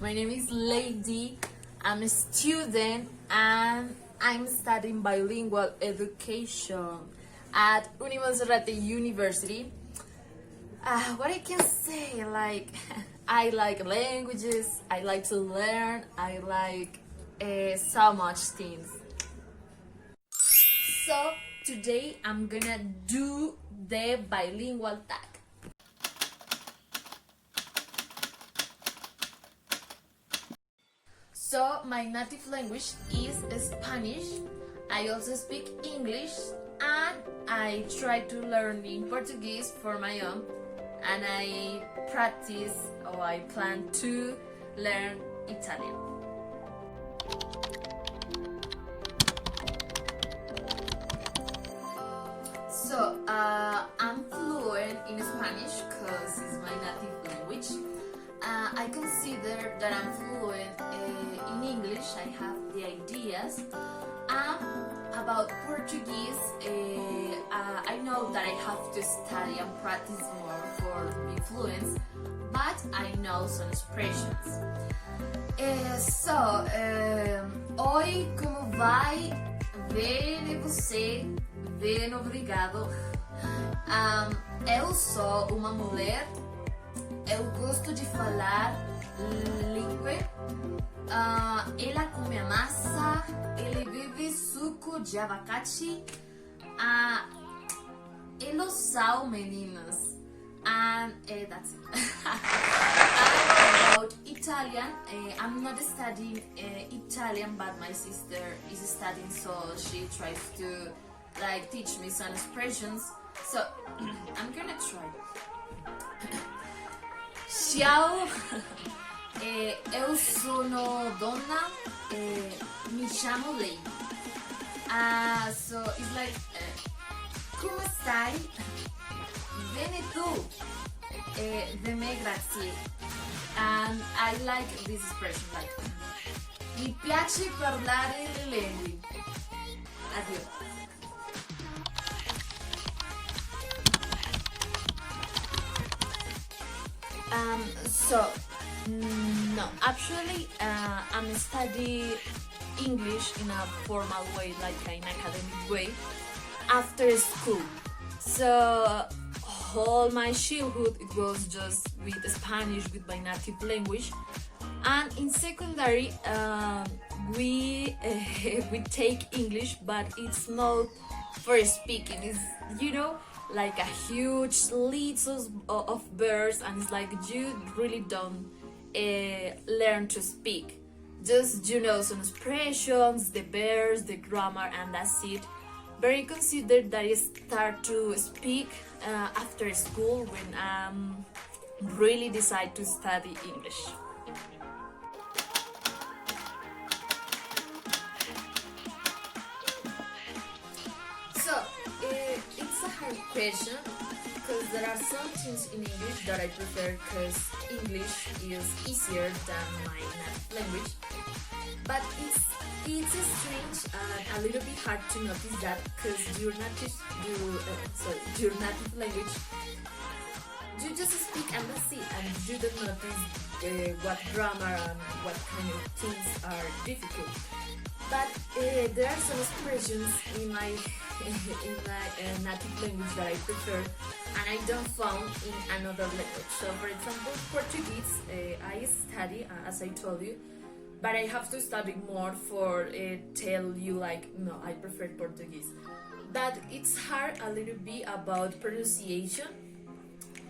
My name is Lady. I'm a student and I'm studying bilingual education at Monserrate University. What I can say, I like languages, I like to learn, I like so much things. So today I'm gonna do the bilingual tag. So my native language is Spanish. I also speak English and I try to learn in Portuguese for my own, and I practice or I plan to learn Italian. So I'm fluent in Spanish because it's my native language. I consider that I'm fluent in English. I have the ideas. About Portuguese, I know that I have to study and practice more for be fluent, but I know some expressions. Oi, como vai? Bem, você? Bem, obrigado. Eu sou uma mulher. Eu gosto de falar língua. Ela come massa. Ele bebe suco de abacate. Eles são meninas. And that's it. About Italian, I'm not studying Italian, but my sister is studying, so she tries to teach me some expressions. So I'm gonna try. Ciao, eu sono donna, mi chiamo lei. So it's like, come stai? Bene tu? De me grazie. And I like this expression, mi piace parlare le lingue. Addio. No, actually, I'm studying English in a formal way, like an academic way, after school. So all my childhood it was just with Spanish, with my native language, and in secondary we take English, but it's not for speaking. It's like a huge list of verbs, and it's like you really don't learn to speak. Just some expressions, the verbs, the grammar, and that's it. But I consider that I start to speak after school when I really decide to study English. It's a hard question because there are some things in English that I prefer because English is easier than my native language. But it's strange and a little bit hard to notice that because your native language, you just speak and that's it, and you don't notice what grammar and what kind of things are difficult. But there are some expressions in my native language that I prefer and I don't find in another language. So for example, Portuguese, I study, as I told you, but I have to study more for tell you no, I prefer Portuguese. But it's hard a little bit about pronunciation,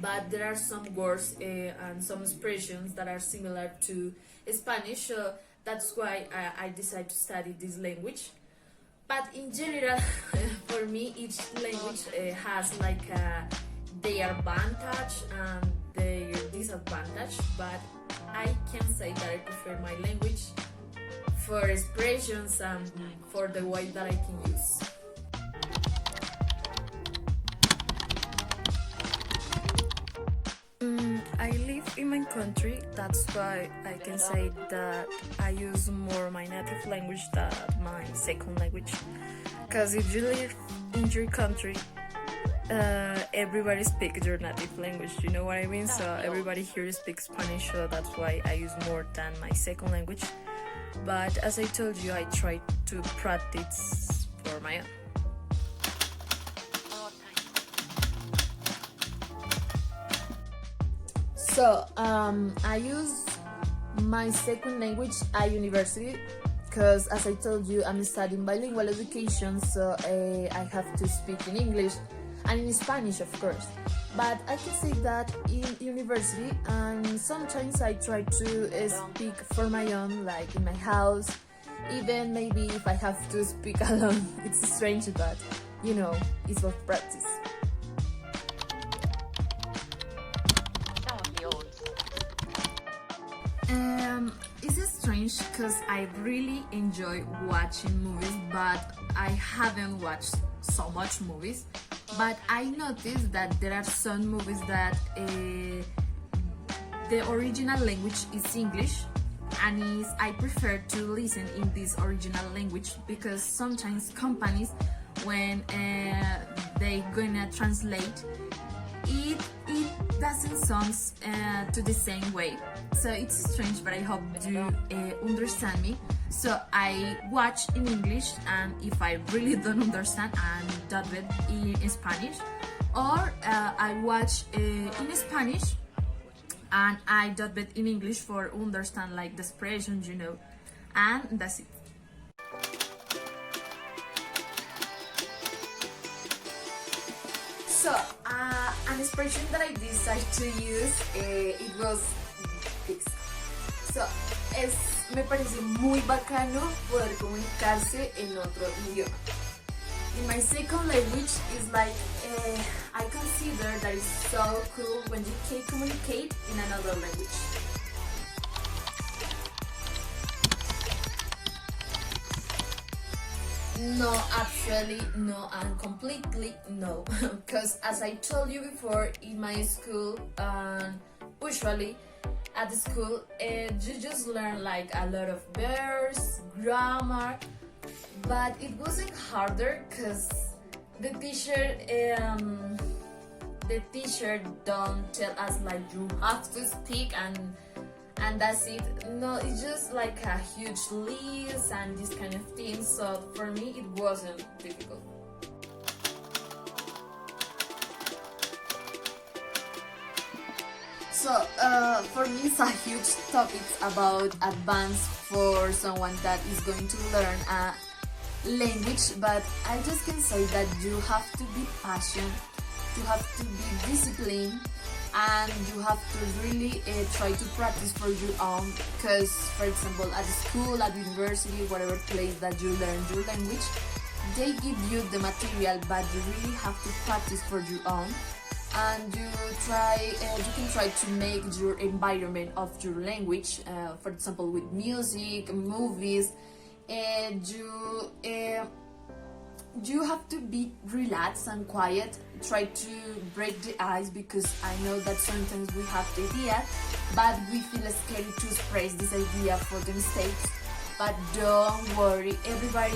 but there are some words and some expressions that are similar to Spanish, so that's why I decided to study this language. But in general, for me, each language has their advantage and their disadvantage, but I can say that I prefer my language for expressions and for the way that I can use. I live in my country, that's why I can say that I use more my native language than my second language. Because if you live in your country, everybody speaks your native language, you know what I mean? So everybody here speaks Spanish, so that's why I use more than my second language. But as I told you, I try to practice for my own. So I use my second language at university because, as I told you, I'm studying bilingual education, so I have to speak in English and in Spanish, of course. But I can say that in university, and sometimes I try to speak for my own, like in my house, even maybe if I have to speak alone. It's strange, but you know, it's for practice. It's strange because I really enjoy watching movies, but I haven't watched so much movies. But I noticed that there are some movies that the original language is English, and I prefer to listen in this original language because sometimes companies, when they gonna translate, it doesn't sound to the same way. So it's strange, but I hope you understand me. So I watch in English, and if I really don't understand, I dub it in Spanish, or I watch in Spanish and I dub it in English for understand like the expressions, you know, and that's it. So an expression that I decided to use, it was this. So me parece muy bacano poder comunicarse en otro idioma. In my second language is like, I consider that it's so cool when you can communicate in another language. No, actually, no, and completely no. Because as I told you before, in my school, usually at the school, you just learn like a lot of verbs, grammar, but it wasn't harder because the teacher don't tell us like you have to speak and that's it. No, it's just like a huge list and this kind of thing. So for me, it wasn't difficult. So for me, it's a huge topic about advanced for someone that is going to learn a language, but I just can say that you have to be passionate, you have to be disciplined, and you have to really try to practice for your own. Because, for example, at school, at university, whatever place that you learn your language, they give you the material, but you really have to practice for your own. And you can try to make your environment of your language, for example, with music, movies, and you have to be relaxed and quiet. Try to break the ice, because I know that sometimes we have the idea, but we feel scared to express this idea for the mistakes. But don't worry, everybody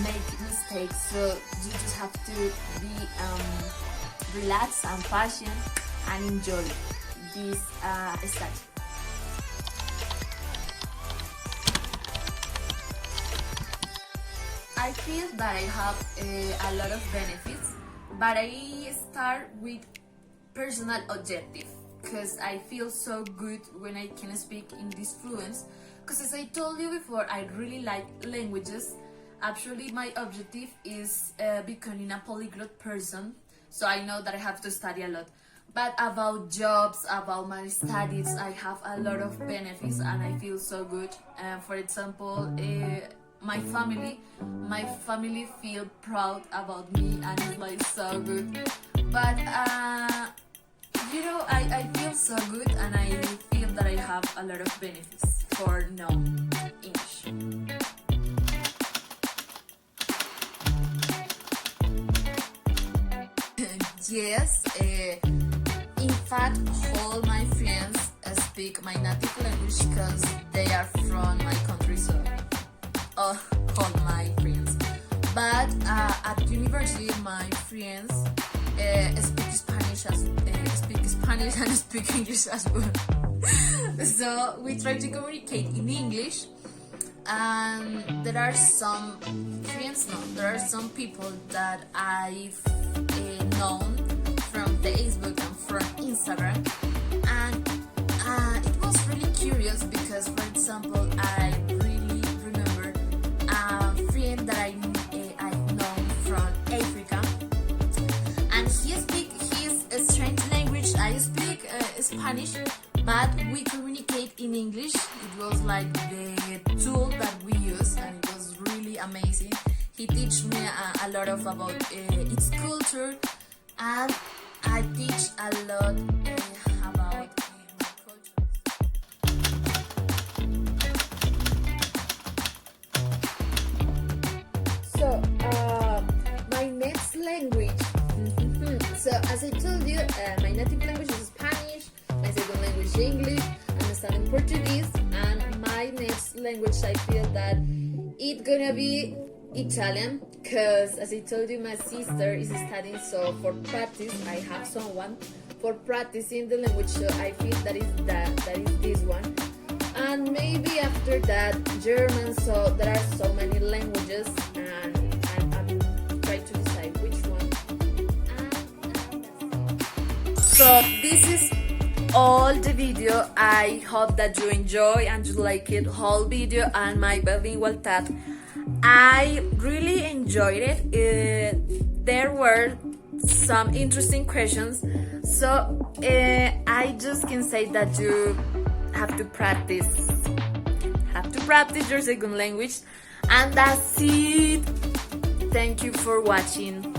make mistakes, so you just have to be relaxed and passionate and enjoy this study. I feel that I have a lot of benefits, but I start with personal objective, because I feel so good when I can speak in this fluence. Because as I told you before, I really like languages. Actually, my objective is becoming a polyglot person, so I know that I have to study a lot. But about jobs, about my studies, I have a lot of benefits and I feel so good. For example, my family feel proud about me and it's like so good. But you know, I feel so good and I feel that I have a lot of benefits for knowing English. Yes, in fact, all my friends speak my native language because they are from my country, so all my friends. But at university, my friends speak Spanish and speak English as well. So we try to communicate in English, and there are some friends, no, there are some people that I've known from Facebook and from Instagram, and it was really curious because, for example, I really remember a friend that I've known from Africa, and he speaks his strange language. I speak Spanish, but we communicate in English. It was like the tool that we use, and it was really amazing. He teach me a lot of about its culture, and I teach a lot about my culture. So, my next language. So, as I told you, my native language is Spanish, my second language is English, I'm studying Portuguese, and my next language I feel that it's gonna be Italian, because as I told you, my sister is studying, so for practice I have someone for practicing the language, so I feel that is this one. And maybe after that German, so there are so many languages, and I'm trying to decide which one. So this is all the video. I hope that you enjoy and you like it whole video and my bilingual tag. I really enjoyed it. There were some interesting questions, so I just can say that you have to practice your second language, and that's it. Thank you for watching.